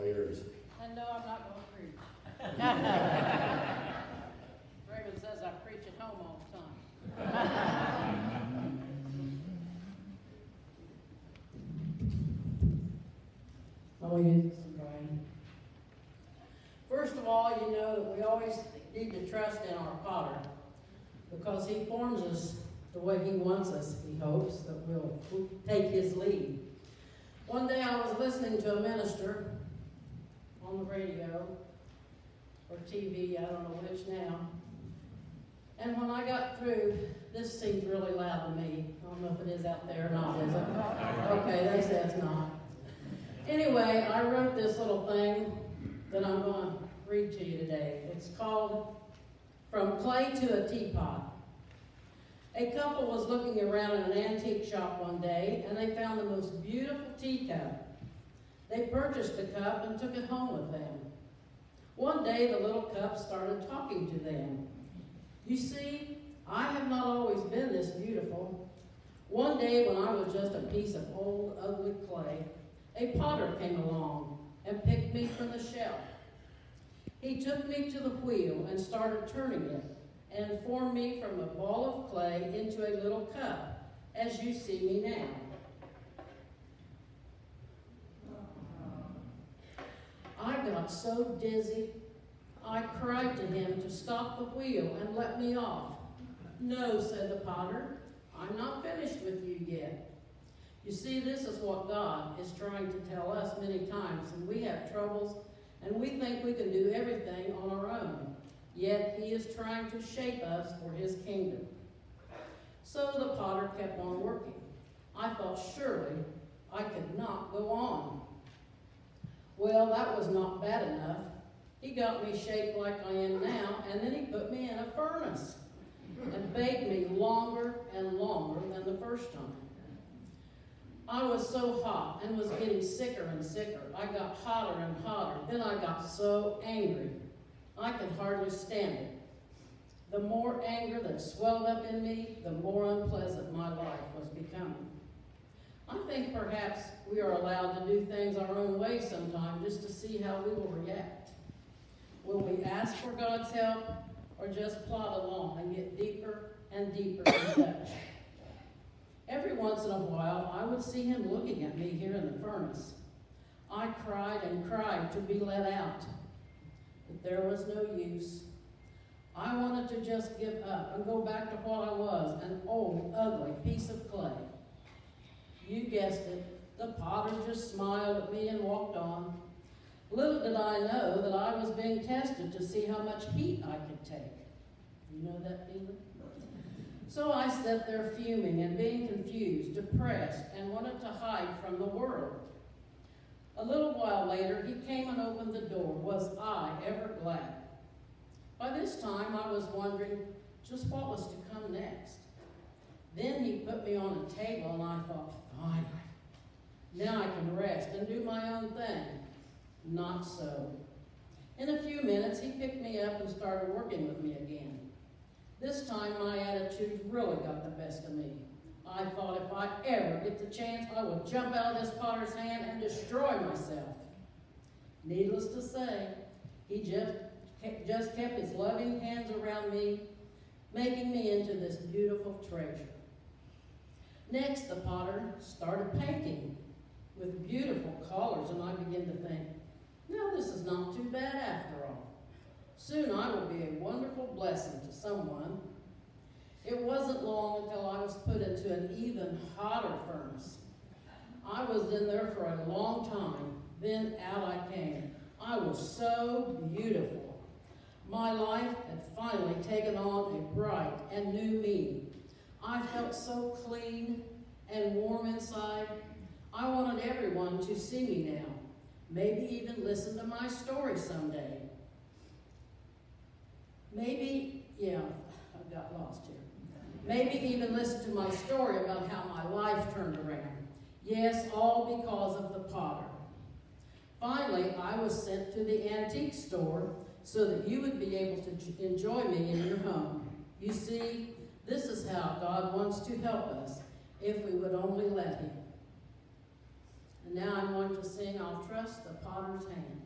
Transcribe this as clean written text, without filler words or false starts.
yours. And no, I'm not going to preach. Reagan says I preach at home all the time. Oh, yes, Brian. First of all, you know that we always need to trust in our potter because he forms us the way he wants us. He hopes that we'll take his lead. One day I was listening to a minister on the radio or TV, I don't know which now. And when I got through, this seems really loud to me. I don't know if it is out there or not, is it? Okay, they say it's not. Anyway, I wrote this little thing that I'm going to read to you today. It's called From Clay to a Teapot. A couple was looking around in an antique shop one day, and they found the most beautiful teacup. They purchased the cup and took it home with them. One day, the little cup started talking to them. You see, I have not always been this beautiful. One day, when I was just a piece of old, ugly clay, a potter came along and picked me from the shelf. He took me to the wheel and started turning it, and formed me from a ball of clay into a little cup, as you see me now. I got so dizzy, I cried to him to stop the wheel and let me off. No, said the potter, I'm not finished with you yet. You see, this is what God is trying to tell us many times, and we have troubles, and we think we can do everything on our own. Yet he is trying to shape us for his kingdom. So the potter kept on working. I thought surely I could not go on. Well, that was not bad enough. He got me shaped like I am now, and then he put me in a furnace and baked me longer and longer than the first time. I was so hot and was getting sicker and sicker. I got hotter and hotter. Then I got so angry. I could hardly stand it. The more anger that swelled up in me, the more unpleasant my life was becoming. I think perhaps we are allowed to do things our own way sometime just to see how we will react. Will we ask for God's help or just plod along and get deeper and deeper in touch? Every once in a while, I would see him looking at me here in the furnace. I cried and cried to be let out. But there was no use. I wanted to just give up and go back to what I was, an old, ugly piece of clay. You guessed it, the potter just smiled at me and walked on. Little did I know that I was being tested to see how much heat I could take. You know that feeling? So I sat there fuming and being confused, depressed, and wanted to hide from the world. A little while later, he came and opened the door. Was I ever glad? By this time, I was wondering just what was to come next. Then he put me on a table, and I thought, finally, now I can rest and do my own thing. Not so. In a few minutes, he picked me up and started working with me again. This time, my attitude really got the best of me. I thought if I ever get the chance, I would jump out of this potter's hand and destroy myself. Needless to say, he just kept his loving hands around me, making me into this beautiful treasure. Next, the potter started painting with beautiful colors, and I began to think, no, this is not too bad after all. Soon I will be a wonderful blessing to someone. It wasn't long until I was put into an even hotter furnace. I was in there for a long time, then out I came. I was so beautiful. My life had finally taken on a bright and new meaning. I felt so clean and warm inside. I wanted everyone to see me now, maybe even listen to my story someday. Maybe, I got lost here. Maybe even listen to my story about how my life turned around. Yes, all because of the potter. Finally, I was sent to the antique store so that you would be able to enjoy me in your home. You see, this is how God wants to help us if we would only let him. And now I'm going to sing I'll Trust the Potter's Hand.